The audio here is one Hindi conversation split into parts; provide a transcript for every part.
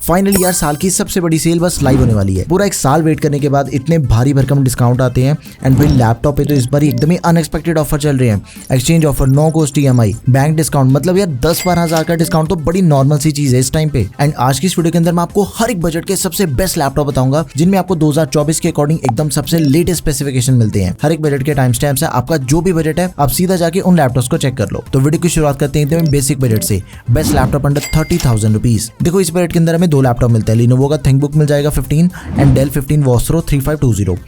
फाइनली यार साल की सबसे बड़ी सेल बस लाइव होने वाली है। पूरा एक साल वेट करने के बाद इतने भारी भरकम डिस्काउंट आते हैं एंड भाई लैपटॉप पे तो इस बार एकदम ही अनएक्सपेक्टेड ऑफर चल रहे हैं। Exchange offer, no cost EMI, bank discount, मतलब यार 10-12 हजार का डिस्काउंट तो बड़ी नॉर्मल सी चीज है इस टाइम पे। एंड आज की इस वीडियो के अंदर मैं आपको हर एक बजट के सबसे बेस्ट लैपटॉप बताऊंगा जिनमें आपको 2024 के अकॉर्डिंग एकदम सबसे लेटेस्ट स्पेसिफिकेशन मिलते हैं। हर एक बजट के टाइम स्टैम्प्स है, आपका जो भी बजट है आप सीधा जाके उन लैपटॉप्स को चेक कर लो। तो वीडियो की शुरुआत करते हैं एकदम बेसिक बजट से। Best laptop under 30,000 rupees. देखो इस बजट के अंदर हमें 2 लैपटॉप मिलते हैं। लिनोवो का थिंकबुक मिल जाएगा 15 एंड डेल 15 वॉस्ट्रो 3520।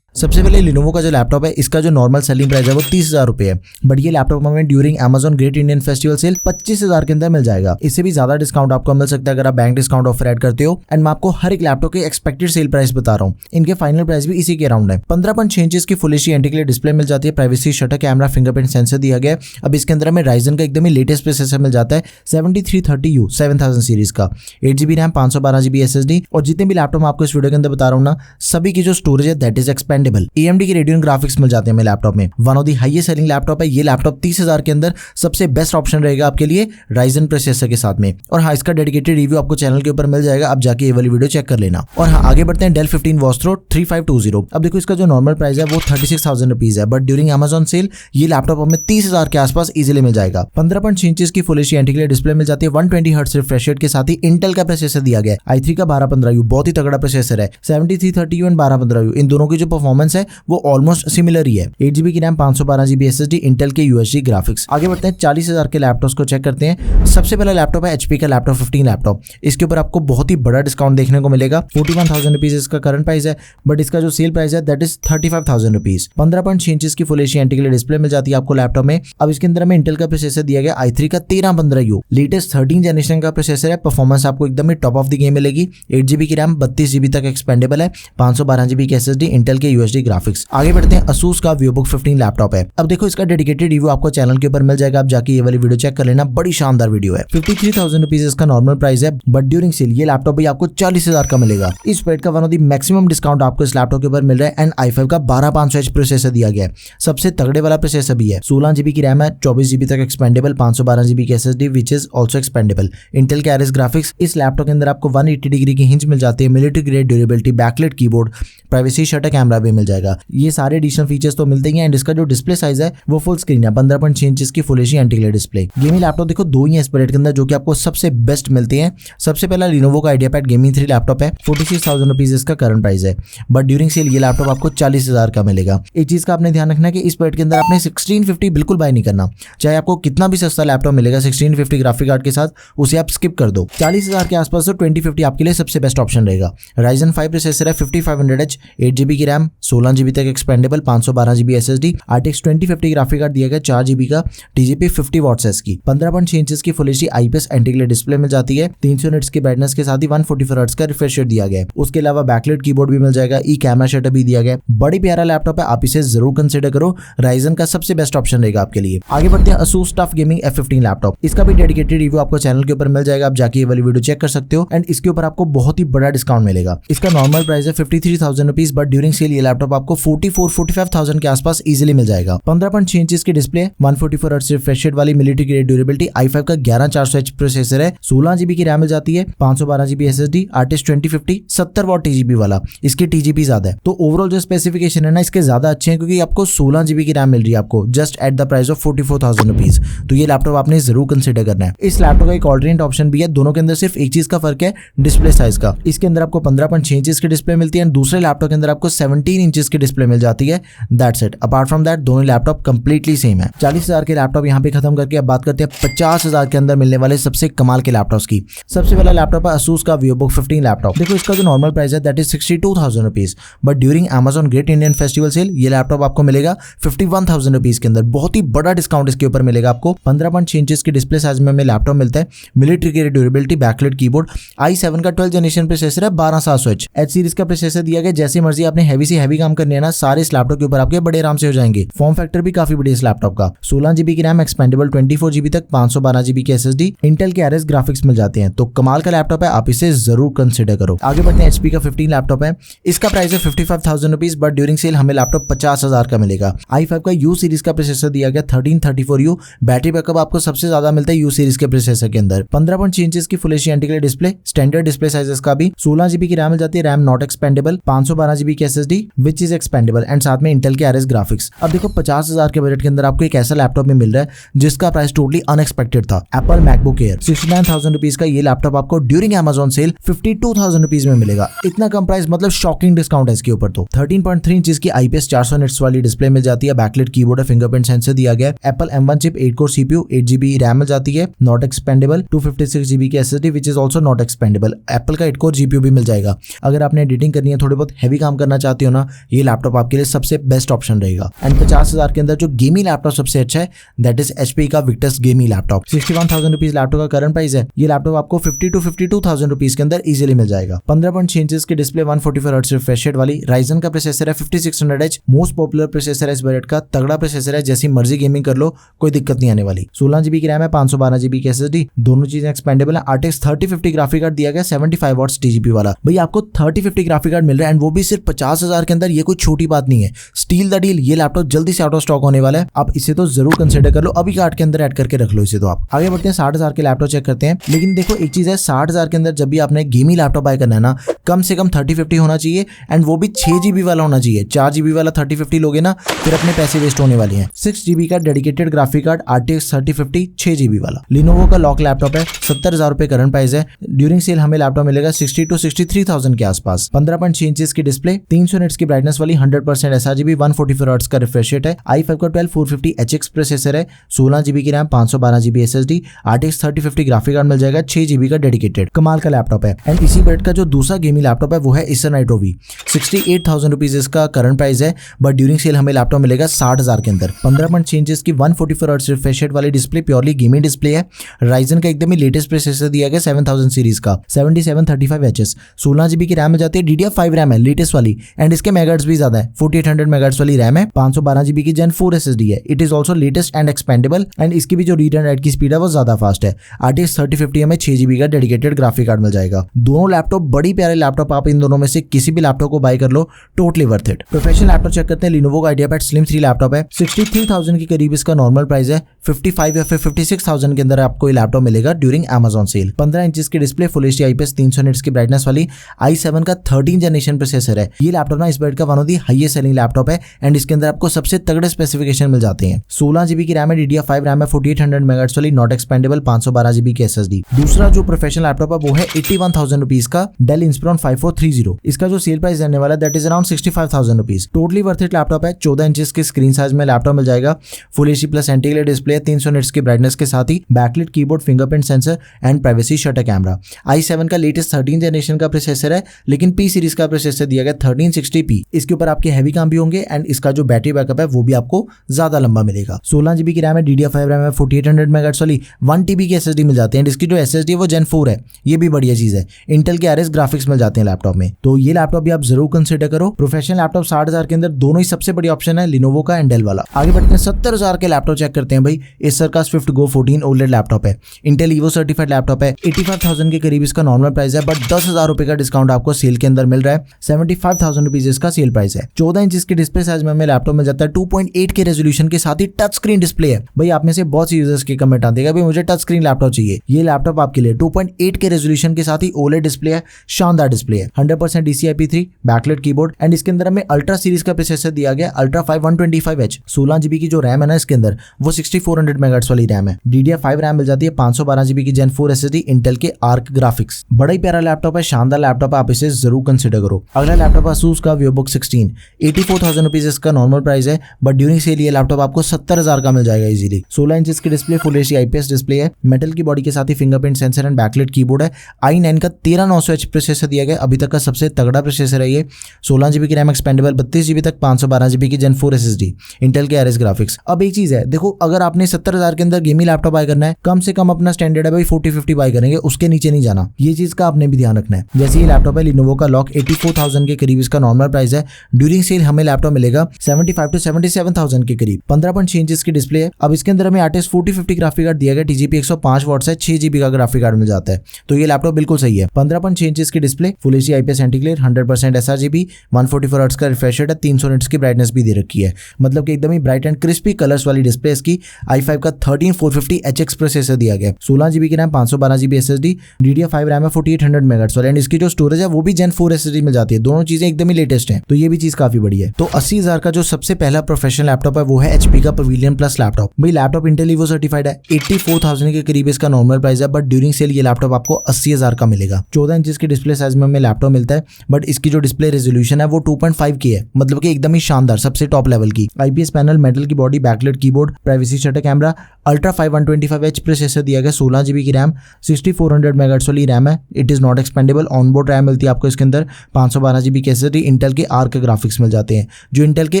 सबसे पहले लिनोवो का जो लैपटॉप है इसका जो नॉर्मल सेलिंग प्राइस है वो 30,000 रुपए है, बट ये लैपटॉप हमें during Amazon great Indian festival sale 25,000 के अंदर मिल जाएगा। इससे भी ज्यादा डिस्काउंट आपको मिल सकता है अगर आप बैंक डिस्काउंट ऑफर ऐड करते हो। एंड मैं आपको हर एक लैपटॉप के एक्सपेक्टेड सेल प्राइस बता रहा हूँ, इनके फाइनल प्राइस भी इसी के अराउंड है। 15.6 इंच की फुल HD एंटी डिस्प्ले मिल जाती है, privacy shutter camera, fingerprint sensor दिया गया है। अब इसके अंदर हमें राइजन का एकदम ही लेटेस्ट प्रोसेसर मिल जाता है 7330U 7000 सीरीज का, 8GB रैम, 512GB SSD। और जितने भी लैपटॉप आपको इस वीडियो के अंदर बता रहा हूँ ना, सभी की जो स्टोरेज है दैट इज एक्सपेंडेबल। AMD की रेडियन ग्राफिक्स मिल जाते हैं हमें लैपटॉप में। One of the highest selling laptop है ये लैपटॉप। 30,000 के अंदर सबसे बेस्ट ऑप्शन रहेगा आपके लिए राइजन प्रोसेसर के साथ में। और हाँ, इसका डेडिकेटेड रिव्यू आपको चैनल के ऊपर मिल जाएगा, आप जाके ये वाली वीडियो चेक कर लेना। और हाँ, आगे बढ़ते हैं डेल 15 वॉस्ट्रो 3520। अब देखो इसका जो नॉर्मल प्राइस है वो 36,000 रुपीज है, बट ड्यूरिंग Amazon सेल ये लैपटॉप हमें 30,000 के आसपास इजीली मिल जाएगा। 15.6 इंच की फुल HD एंटी डिस्प्ले मिल जाती है, 120 हर्ट्ज रिफ्रेश रेट के साथ ही इंटेल का प्रोसेसर दिया गया है। i3 का 1215U बहुत ही तगड़ा प्रोसेसर है। 7330U एंड 1215U इन दोनों की जो परफॉर्मेंस है वो ऑलमोस्ट सिमिलर ही है। 8GB की रैम, 512GB SSD, इंटेल के UHD ग्राफिक्स। आगे बढ़ते हैं 40,000 के लैपटॉप्स को चेक करते हैं। सबसे पहला लैपटॉप है HP का लैपटॉप 15 लैपटॉप। इसके ऊपर आपको बहुत ही बड़ा डिस्काउंट देखने को मिलेगा। 41,000 रुपीज इसका करंट प्राइस है, बट इसका जो सेल प्राइस है दैट इज 35,000 रुपीज। 15.6 इंच की फुल HD एंटी डिस्प्ले मिल जाती है आपको लैपटॉप में। अब इसके अंदर हमें इंटेल का प्रोसेसर दिया गया i3 का 1315U, लेटेस्ट 13 जनरेशन का प्रोसेसर है। परफॉर्मेंस आपको एकदम ही टॉप ऑफ द गेम मिलेगी। 8GB की रैम, 32GB तक एक्सपेंडेबल है, 512GB की SSD, इंटेल के UHD ग्राफिक्स। आगे बढ़ते हैं Asus का VivoBook 15 लैपटॉप है। अब देखो इसका डेडिकेटेड रिव्यू आपको चैनल के ऊपर मिल जाएगा, आप जाके ये वाली वीडियो चेक कर लेना, बड़ी शानदार वीडियो है। 53,000 रुपीज इसका नॉर्मल प्राइस है, बट ड्यूरिंग सेल ये लैपटॉप भी आपको 40,000 का मिलेगा। इस पेड का one of the maximum discount आपको इस लैपटॉप के ऊपर मिल रहा है। एंड i5 का 12500H प्रोसेसर दिया गया है, सबसे तगड़े वाला प्रोसेसर भी है। 16GB की रैम है, 24GB तक एक्सपेंडेबल, 512GB की SSD which is also expendable, Intel के Iris ग्राफिक्स। इस लैपटॉप के अंदर आपको 180 डिग्री की हिंज मिल जाती है, military grade durability, backlight keyboard, privacy shutter camera भी मिल जाएगा। ये सारे एडिशनल फीचर्स तो मिलते ही हैं। एंड इसका जो डिस्प्ले साइज है वो फुल स्क्रीन है, 15.6 इंच की full HD anti display. Gaming laptop देखो 2 ही है इस बजट के अंदर जो कि आपको सबसे बेस्ट मिलते हैं। सबसे पहला लिनोवो का आइडियापैड गेमिंग 3 लैपटॉप है, 46,000 रुपीज इसका करंट प्राइस है, बट ड्यूरिंग सेल ये लैपटॉप आपको 40,000 का मिलेगा। एक चीज का आपने ध्यान रखना है कि इस बजट के अंदर आपने 1650 बिल्कुल बाय नहीं करना, चाहे आपको कितना भी सस्ता लैपटॉप मिलेगा 1650 ग्राफिक कार्ड के साथ, उसे आप स्किप कर दो। 40,000 के आसपास तो 2050 आपके लिए सबसे बेस्ट ऑप्शन रहेगा। राइजन 5 प्रोसेसर है, 5500H, 8GB की रैम, 16GB तक expandable, 512GB SSD, RTX 2050 graphic card दिया गया, 4GB का, TGP 50 वॉट्स की, 15.6 इंच की full HD IPS anti display मिल जाती है, 300 निट्स की ब्राइटनेस के साथ ही 144 हर्ट्ज का रिफ्रेश रेट दिया गया है। उसके अलावा बैकलाइट कीबोर्ड भी मिल जाएगा, ई कैमरा शटर भी दिया गया है। बड़ी प्यारा लैपटॉप है, आप इसे जरूर कंसिडर करो, राइजन का सबसे बेस्ट ऑप्शन रहेगा आपके लिए। आगे बढ़ते हैं Asus TUF Gaming F15 laptop. इसका भी डेडिकेटेड रिव्यू आपको चैनल के ऊपर मिल जाएगा, आप जाके ये वाली वीडियो चेक कर सकते हो। एंड इसके ऊपर आपको बहुत ही बड़ा डिस्काउंट मिलेगा। इसका नॉर्मल प्राइस है 53,000 रुपीज, बट ड्यूरिंग सेल ये लैपटॉप आपको 44-45,000 के आसपास इजीली मिल जाएगा। 15.6 इंच की डिस्प्ले, 144 हर्ट्ज रिफ्रेश रेट वाली, मिलिट्री ग्रेड ड्यूरेबिलिटी, i5 का 11400H प्रोसेसर है, 16GB की रैम मिल जाती है, 512GB SSD, RTX 2050 70 what TGP वाला, इसकी TGP ज्यादा है। तो ओवरऑल जो स्पेसिफिकेशन है ना इसके ज्यादा अच्छे हैं, क्योंकि आपको 16GB की रैम मिल रही है आपको just at the price of 44,000 rupees. तो ये लैपटॉप आपने जरूर कंसिडर करना है। इस लैपटॉप का एक ऑल्टरनेट ऑप्शन भी है, दोनों के अंदर सिर्फ एक चीज का फर्क है, डिस्प्ले साइज का। इसके अंदर आपको 15.6 इंच की डिस्प्ले मिलती है, दूसरे लैपटॉप के अंदर आपको 17 इंच की डिस्प्ले मिल जाती है। That's it. Apart from that दोनों लैपटॉप कंप्लीटली सेम है। 40,000 के लैपटॉप यहाँ पे खत्म करके अब बात करते हैं 50,000 के अंदर मिलने वाले सबसे कमाल के लैपटॉप्स की। सबसे पहला लैपटॉप है Asus का VivoBook 15 लैपटॉप। देखो इसका जो नॉर्मल प्राइस है that is 62,000 rupees, but during Amazon great Indian festival sale ये लैपटॉप आपको मिलेगा 51,000 रुपीज के अंदर। बहुत ही बड़ा डिस्काउंट इसके ऊपर मिलेगा आपको। 15.6 इंच की डिस्प्ले साइज में हमें लैपटॉप मिलता है, military grade durability, backlight keyboard, i7 का 12 जनरेशन प्रोसेसर है, 12700H। H सीरीज का प्रोसेसर दिया गया, जैसी मर्जी आपने हैवी हैवी काम करने हैं ना, सारे इस लैपटॉप के ऊपर आपके बड़े आराम से हो जाएंगे। फॉर्म फैक्टर भी काफी बढ़िया इस लैपटॉप का। 16 GB की रैम, एक्सपेंडेबल 24 GB तक, 512 GB की SSD, इंटेल के RS ग्राफिक्स मिल जाते हैं। तो कमाल का लैपटॉप है, आप इसे जरूर कंसिडर करो। आगे बढ़ते हैं। HP का 15 लैपटॉप है। इसका प्राइस है 55,000 रुपीज, बट ड्यूरिंग सेल हमें लैपटॉप 50,000 का मिलेगा। i5 का U सीरीज का प्रोसेसर दिया गया 1334U। बैटरी बैकअप आपको सबसे ज्यादा मिलता है U सीरीज के प्रोसेसर के अंदर। 15.6 इंच की full HD anti display, standard display sizes का भी। 16 GB की रैम मिल जाती है, रैम नॉट एक्सपेंडेबल। 512 GB की SSD which is expandable, and साथ में इंटेल के RS ग्राफिक्स। अब देखो 50,000 के बजट के अंदर आपको एक ऐसा लैपटॉप में मिल रहा है जिसका प्राइस टोटली अनएक्सपेक्टेड था। एप्पल मैकबुक एयर 69,000 रुपीज का ये लैपटॉप आपको ड्यूरिंग Amazon सेल 52,000 रुपीज में मिलेगा। इतना कम प्राइस मतलब शॉकिंग डिस्काउंट है इसके ऊपर। तो 13.3 इंच की IPS 400 निट्स वाली डिस्प्ले मिल जाती है। बैकलाइट कीबोर्ड है, फिंगरप्रिंट सेंसर दिया गया है। Apple M1 chip 8 core CPU, 8 GB RAM मिल जाती है, नॉट एक्सपेंडेबल। 256 GB की SSD which is also not expandable. Apple का 8 कोर GPU भी मिल जाएगा। अगर आपने एडिटिंग करनी है, थोड़े बहुत हैवी काम करना चाहते हो ना, ये लैपटॉप आपके लिए सबसे बेस्ट ऑप्शन रहेगा। एंड 50,000 के अंदर जो गेमिंग लैपटॉप सबसे अच्छा है दैट इज HP का Victus gaming laptop. 61,000 rupees laptop का करंट प्राइस है। ये लैपटॉप आपको 50 to 52,000 रुपीज के अंदर इजीली मिल जाएगा। 15.6 इंच की डिस्प्ले, 144 हर्ट्ज रिफ्रेश रेट वाली। राइजन का प्रोसेसर है 5600H, मोस्ट पॉपुलर प्रोसेसर है इस बजट का। तगड़ा प्रोसेसर है, जैसी मर्जी गेमिंग कर लो, कोई दिक्कत नहीं आने वाली। 16 GB की रैम है, 512 GB की SSD, दोनों चीजें एक्सपेंडेबल है। RTX 3050 ग्राफिक कार्ड दिया गया 75 वॉट्स TGP वाला। भाई आपको 3050 ग्राफिक कार्ड मिल रहा है, एंड वो भी सिर्फ 50,000 के अंदर। ये कोई छोटी बात नहीं है। स्टील द डील, ये लैपटॉप जल्दी से आउट ऑफ स्टॉक होने वाला है। आप इसे तो जरूर कंसिडर कर लो, अभी कार्ड के अंदर ऐड करके रख लो इसे। तो आप आगे बढ़ते हैं, 60,000 के लैपटॉप चेक करते हैं। लेकिन देखो एक चीज है, 60,000 के अंदर जब भी आपने गेमिंग लैपटॉप बाय करना है ना, कम से कम 3050 होना चाहिए, एंड वो भी 6 GB वाला होना चाहिए। 4 GB वाला 3050 लोगे ना, फिर अपने पैसे वेस्ट होने वाले हैं। 6 GB का dedicated graphic card, RTX 3050 6 GB वाला। लिनोवो का लॉक लैपटॉप है, 70,000 रुपए करंट प्राइस है। ड्यूरिंग सेल हमें लैपटॉप मिलेगा 60 to 63,000 के आसपास। 15.6 इंच की डिस्प्ले, 300 निट्स की ब्राइटनेस वाली, 100% sRGB, 144 हर्ट्ज का रिफ्रेश रेट है। i5 का 12450HX प्रोसेसर है। 16 GB की RAM, 512 GB SSD, RTX 3050 graphic card मिल जाएगा, 6 GB का डेडिकेटेड। कमाल का लैपटॉप है। एंड इसी बजट का जो दूसरा गेमिंग लैपटॉप है वो है Acer Nitro V। 68,000 रुपीज इसका करंट प्राइस है, बट ड्यूरिंग सेल हमें लैपटॉप मिलेगा 60,000 के अंदर। 15.6 इंच की 144 हर्ट्ज रिफ्रेश रेट वाली डिस्प्ले, प्योरली गेमिंग डिस्प्ले है। राइजन का एकदम ही लेटेस्ट प्रोसेसर दिया गया 7000 सीरीज का, 7735HS। 16 GB की रैम में जाती है, DDR5 रैम है लेटेस्ट वाली, एंड इसके मेगाहर्ट्ज भी ज्यादा है, 4800 मेगाहर्ट्ज वाली रैम है। 512 GB की Gen 4 SSD है। It is also latest and expandable, and इसकी भी जो रीड एंड राइट की स्पीड है वो ज्यादा फास्ट है। RTX 3050 में 6 GB का डेडिकेटेड ग्राफिक कार्ड मिल जाएगा। दोनों लैपटॉप बड़ी प्यारे लैपटॉप, आप इन दोनों में से किसी भी लैपटॉप को बाय कर लो, totally worth it. Professional laptop check करते हैं। Lenovo का IdeaPad Slim 3 लैपटॉप है, 63,000 के करीब इसका नॉर्मल प्राइस है। 55 या फिर 56,000 के अंदर आपको ये लैपटॉप मिलेगा ड्यूरिंग Amazon सेल। 15 इंच की display, full HD IPS 300 nits की ब्राइटनेस वाली, i7 का 13 जनरेशन प्रोसेसर है। ये लैपटॉप ना इस बजट का one of the highest selling laptop है, एंड इसके अंदर आपको सबसे तगड़े स्पेसिफिकेशन मिल जाते हैं। 16 GB की रैम है, DDR5 रैम है, 4800 मेगाहर्ट्ज वाली, नॉट एक्सपेंडेबल, 512 GB की SSD। दूसरा जो प्रोफेशनल लैपटॉप है वो है 81,000 रुपीज का Dell Inspiron 5430। इसका जो सेल प्राइस रहने वाला है that is around 65,000 rupees. Totally worth it laptop है। 14 इंच की स्क्रीन साइज में लैपटॉप मिल जाएगा। Full HD plus anti glare display, 300 nits की ब्राइटनेस के साथ ही backlight keyboard, fingerprint sensor and privacy shutter camera. i7 का लेटेस्ट 13 जनरेशन का प्रोसेसर है, लेकिन P सीरीज का प्रोसेसर दिया गया 1360p। इसके ऊपर आपके हैवी काम भी होंगे, एंड इसका जो बैटरी बैकअप है वो भी आपको ज्यादा लंबा मिलेगा। 16 GB की रैम है, DDR5 रैम है, 4800 मेगाहर्ट्ज वाली, 1 TB की SSD मिल जाती है, एंड इसकी जो SSD है वो Gen 4 है। ये भी बढ़िया चीज है। इंटेल के RS ग्राफिक्स मिल जाते हैं लैपटॉप में, तो ये लैपटॉप भी आप जरूर कंसिडर करो। प्रोफेशनल लैपटॉप 60,000 के अंदर दोनों ही सबसे बड़ी ऑप्शन है, Lenovo का एंड Dell वाला। आगे बढ़ते हैं, 70,000 के लैपटॉप चेक करते हैं भाई। Acer का Swift Go 14 OLED लैपटॉप है, इंटेल Evo सर्टिफाइड लैपटॉप है। 85,000 के करीब इसका नॉर्मल प्राइस है, बट 10,000 रुपए का डिस्काउंट आपको सेल के अंदर मिल रहा है। 75,000 रुपीज इसका सेल प्राइस है। 14 इंच की डिस्प्ले साइज में हमें लैपटॉप मिल जाता है। 2.8 के रेजोल्यूशन के साथ ही टच स्क्रीन डिस्प्ले है। भाई आप में से बहुत सी यूजर्स के कमेंट आते हैं भाई मुझे टच स्क्रीन लैपटॉप चाहिए। ये लैपटॉप आपके लिए 2.8 के रेजोल्यूशन के साथ ही OLED डिस्प्ले है, शानदार डिस्प्ले है। 100% DCI-P3 बैकलाइट कीबोर्ड, एंड इसके अंदर हमें अल्ट्रा सीरीज का प्रोसेसर दिया गया, अल्ट्रा 5 125H। 16 GB की जो रैम है ना इसके अंदर वो 6400 मेगाहर्ट्ज वाली रैम है। DDR5 रैम मिल जाती है, 512 GB की Gen 4 SSD, इंटेल के आर्क ग्राफिक्स। बड़ा ही प्यारा लैपटॉप है, शानदार लैपटॉप है, आप इसे जरूर कंसिडर करो। अगला लैपटॉप Asus का VivoBook 16, 84,000 रुपीज इसका नॉर्मल प्राइस है, बट ड्यूरिंग सेल ये लैपटॉप आपको 70,000 का मिल जाएगा इजीली। 16 इंच की display, full HD IPS display है, मेटल की बॉडी के साथ ही fingerprint sensor and backlight keyboard है। i9 का 13900H प्रोसेसर दिया गया, अभी तक का सबसे तगड़ा प्रोसेसर है ये। 16 GB की रैम एक्सपेंडेबल, 32 GB तक, 512 GB की Gen 4 SSD, इंटेल के RS ग्राफिक्स। अब एक चीज है, देखो अगर आपने 70,000 के अंदर गेमिंग लैपटॉप बाय करना है, कम से कम अपना स्टैंडर्ड है भाई 40-50 बाय करेंगे, उसके नीचे नहीं जाना। ये चीज का आपने भी ध्यान रखना है। जैसे ये लैपटॉप है Lenovo का लॉक, 84,000 के करीब इसका नॉर्मल प्राइस है, ड्यूरिंग सेल हमें लैपटॉप मिलेगा 75 to 77,000 के करीब। 15.6 इंच की डिस्प्ले है। अब इसके अंदर हमें RTX 4050 ग्राफिक कार्ड दिया गया, TGP 105 वॉट्स है, 6 GB का ग्राफिक कार्ड मिल जाता है, तो ये लैपटॉप बिल्कुल सही है। 15.6 इंच की display, full HD IPS anti glare, 100% sRGB, 144 hertz का रिफ्रेश रेट है, 300 निट्स की ब्राइटनेस भी दे रखी है, मतलब कि एकदम ही ब्राइट एंड क्रिस्पी कलर्स वाली डिस्प्ले। इसकी i5 का 13450HX प्रोसेसर दिया गया, 16 GB की RAM, 512 GB SSD, DDR5 RAM है 4800 मेगाहर्ट्ज वाला, एंड इसकी जो स्टोरेज है वो भी Gen 4 SSD मिल जाती है। दोनों चीजें एकदम ही लेटेस्ट हैं, तो ये भी चीज काफी बढ़िया है। तो 80,000 का जो सबसे पहला प्रोफेशनल लैपटॉप है वो है HP का पवेलियन प्लस लैपटॉप। भाई लैपटॉप इंटेल Evo सर्टिफाइड है, 84,000 के करीब इसका नॉर्मल प्राइस है, बट ड्यूरिंग सेल ये लैपटॉप आपको 80,000 का मिलेगा। 14 इंच की डिस्प्ले साइज में हमें लैपटॉप मिलता है, बट इसकी जो डिस्प्ले रेजोल्यूशन है वो 2.5K है, मतलब कि एकदम ही शानदार, सबसे टॉप लेवल की। IPS पैनल, मेटल की body, backlight keyboard, privacy shutter camera, ultra 5125H processor दिया गया, 16 GB की रैम, 6400 मेगाहर्ट्ज वाली रैम है, it is not expandable. Onboard RAM मिलती है आपको इसके अंदर, 512 GB की SSD, इंटेल के आर्क ग्राफिक्स मिल जाते हैं। जो इंटेल के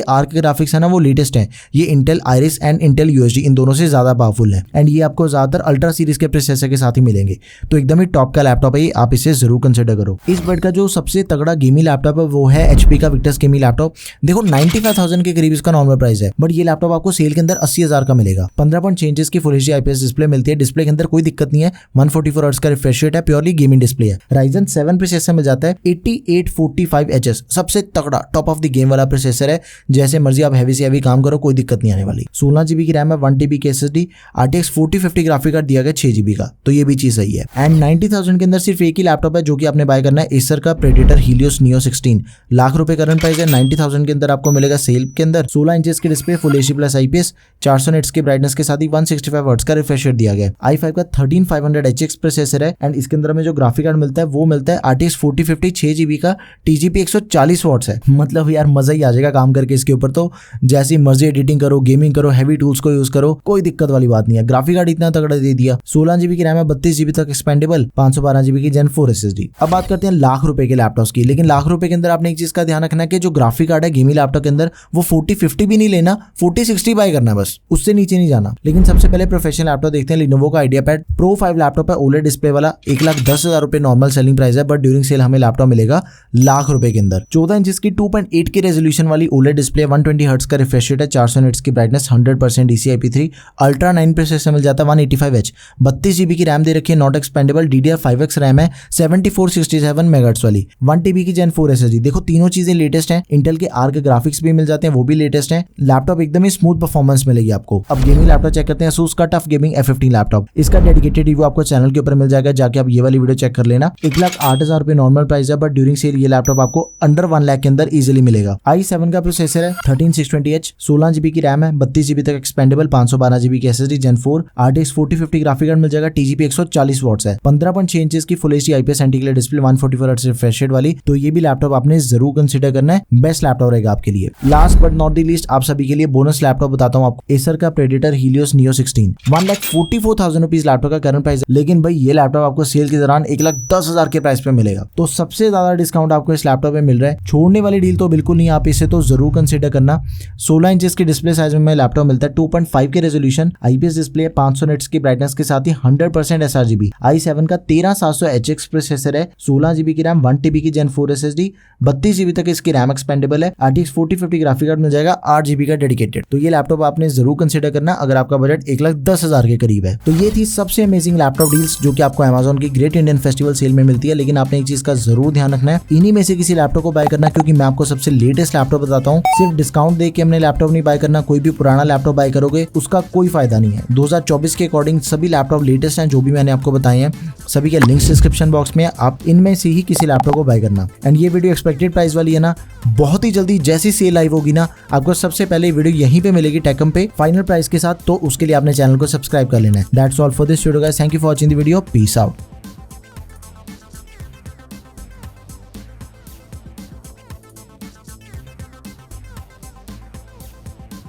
आर्क ग्राफिक्स है ना वो लेटेस्ट है, ये Intel iris and Intel UHD इन दोनों से ज्यादा पावरफुल है, एंड ये आपको ज्यादातर अल्ट्रा सीरीज के प्रोसेसर के साथ ही मिलेंगे, तो एकदम ही टॉप का लैपटॉप है ये, आप इसे जरूर कंसिडर करो। इस बजट का जो सबसे तगड़ा गेमिंग लैपटॉप है वो है HP का विक्टर्स गेमिंग लैपटॉप। देखो 95,000 के करीब इसका नॉर्मल प्राइस है, बट ये लैपटॉप आपको सेल के अंदर 80,000 का मिलेगा। 15.6 इंच की फुल HD IPS डिस्प्ले मिलती है, डिस्प्ले के अंदर कोई दिक्कत नहीं है, 144 हर्ट्ज का रिफ्रेश रेट है, प्योरली गेमिंग डिस्प्ले है। Ryzen 7 प्रोसेसर मिल जाता है, 8845HS, सबसे तगड़ा टॉप ऑफ द गेम वाला प्रोसेसर है, जैसे मर्जी आप हैवी से हैवी काम करो कोई दिक्कत नहीं आने वाली। 16 GB की रैम है, 1 TB की SSD, RTX 4050 ग्राफिक कार्ड दिया गया 6 GB का, तो ये भी चीज सही है। एंड 90,000 के अंदर सिर्फ एक ही लैपटॉप है जो कि आपने बाय करना है, एसर का प्रेडेटर Helios Neo 16, लाख रुपए करंट प्राइस है। 90,000 के अंदर आपको मिलेगा सेल के अंदर। 16 इंच की display, full HD plus IPS, 400 nits की ब्राइटनेस के साथ ही 165 हर्ट्ज का रिफ्रेश रेट दिया गया। i5 का 13500HX प्रोसेसर है, एंड इसके अंदर में जो ग्राफिक कार्ड मिलता है वो मिलता है RTX 4050 6 GB का, TGP 140 वॉट्स है, मतलब यार मजा ही आ जाएगा काम करके इसके ऊपर, तो जैसी मर्जी एडिटिंग करो, गेमिंग करो, हैवी टूल्स को यूज करो, कोई दिक्कत वाली बात नहीं है। ग्राफिक कार्ड इतना तगड़ा दे दिया, 16 GB की रैम है, 32 GB तक एक्सपेंडेबल, 512 GB की Gen 4 SSD। अब बात करते हैं लाख रुपए के लैपटॉप्स की, लेकिन लाख रुपए के अंदर आपने एक चीज का ध्यान रखना है कि जो ग्राफिक कार्ड है गेमिंग लैपटॉप के अंदर वो 4050 भी नहीं लेना, 4060 बाय करना है बस, उससे नीचे नहीं जाना। लेकिन सबसे पहले प्रोफेशनल लैपटॉप देखते हैं, Lenovo का IdeaPad Pro 5 लैपटॉप है, OLED डिस्प्ले वाला, 1,10,000 रुपए नॉर्मल सेलिंग प्राइस है, बट ड्यूरिंग सेल हमें लैपटॉप मिलेगा लाख रुपए के अंदर। 14 इंच की 2.8K रेजोल्यूशन वाली OLED डिस्प्ले, 120 हर्ट्ज का रिफ्रेश रेट है, 400 निट्स की ब्राइटनेस, 100% DCI-P3, अल्ट्रा 9 प्रोसेसर मिल जाता है, 185H, 32 GB की रैम दे रखी है, नॉट एक्सपेंडेबल, DDR5X रैम है, 7467 मेगाहर्ट्ज वाली, 1 TB की Gen 4 SSD। देखो तीनों चीजें लेटेस्ट हैं, इंटेल के आर्क ग्राफिक्स भी मिल जाते हैं, वो भी लेटेस्ट हैं, लैपटॉप एकदम ही स्मूथ परफॉर्मेंस मिलेगी आपको। अब गेमिंग लैपटॉप चेक करते हैं, ASUS का टफ गेमिंग F15 लैपटॉप, इसका डेडिकेटेड रिव्यू आपको चैनल के ऊपर मिल जाएगा, जाके आप ये वाली वीडियो चेक कर लेना। 1,08,000 रुपए नॉर्मल प्राइस है, बट ड्यूरिंग सेल ये लैपटॉप आपको अंडर 1 लाख के अंदर इजीली मिलेगा। i7 का प्रोसेसर है, 13620H, 16 GB की रैम है, 32 GB तक एक्सपेंडेबल, 512 GB की SSD, Gen 4, RTX 4050 graphic card मिल जाएगा, TGP 140 वॉट्स है, 15.6 इंच की full HD IPS anti glare display, 144 hertz refresh rate वाली, तो ये भी लैपटॉप आपने जरूर कंसीडर करना है, बेस्ट लैपटॉप रहेगा आपके लिए। Last but not the least आप सभी के लिए बोनस लैपटॉप बताता हूँ आपको, एसर का predator Helios Neo 16, 1,44,000 rupees laptop का करंट प्राइस, लेकिन भाई ये लैपटॉप आपको सेल के दौरान 1,10,000 के प्राइस पे मिलेगा, तो सबसे ज्यादा डिस्काउंट आपको इस लैपटॉप में मिल रहा है, छोड़ने वाली डील तो बिल्कुल नहीं, आप इसे तो जरूर कंसीडर करना। 16 इंच की डिस्प्ले साइज में लैपटॉप मिलता है, 2.5K resolution, IPS display, 500 nits की ब्राइटनेस के साथ ही 100% sRGB, i7 का 13700HX प्रोसेसर है, 16 GB की रैम, 1 TB की Gen 4 SSD, 32 GB तक इसकी रैम एक्सपेंडेबल है, RTX 4050 ग्राफिक कार्ड मिल जाएगा, 8 GB का डेडिकेटेड, तो ये लैपटॉप आपने जरूर कंसीडर करना अगर आपका बजट 1,10,000 के करीब है। तो ये थी सबसे अमेजिंग लैपटॉप डील्स जो कि आपको Amazon की ग्रेट इंडियन फेस्टिवल सेल में मिलती है, लेकिन आपने एक चीज का जरूर ध्यान रखना है, इन्हीं में से किसी लैपटॉप को बाय करना, क्योंकि मैं आपको सबसे लेटेस्ट लैपटॉप बताता हूँ, सिर्फ डिस्काउंट देके हमने लैपटॉप नहीं बाय करना, कोई भी पुराना लैपटॉप बाय करोगे उसका कोई फायदा नहीं है। 2024 के अकॉर्डिंग सभी लैपटॉप लेटेस्ट हैं जो भी मैंने आपको बताए हैं, सभी के लिंक्स डिस्क्रिप्शन बॉक्स में, आप इनमें से ही किसी लैपटॉप को बाय करना। एंड ये वीडियो एक्सपेक्टेड प्राइस वाली है ना, बहुत ही जल्दी जैसी सेल लाइव होगी ना, आपको सबसे पहले वीडियो यहीं पे मिलेगी टेकम पे फाइनल प्राइस के साथ, तो उसके लिए आपने चैनल को सब्सक्राइब कर लेना है। That's all for this video guys, thank you for watching the video, peace out.